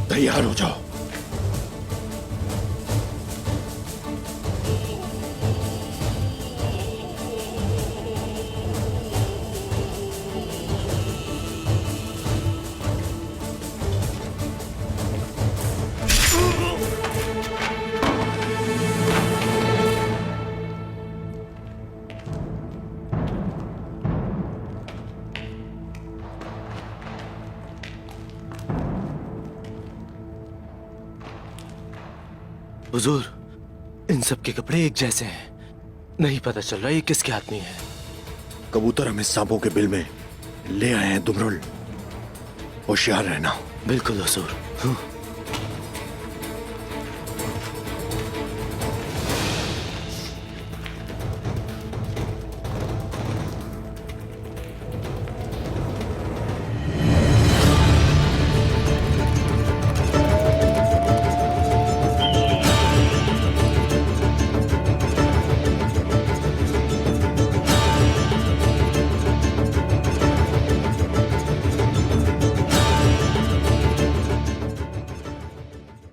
तैयार हो जाओ। हुजूर, इन सब के कपड़े एक जैसे हैं। नहीं पता चल रहा ये किसके आदमी है। कबूतर हमें सांपों के बिल में ले आए हैं दुमरुल, होशियार रहना। बिल्कुल हुजूर।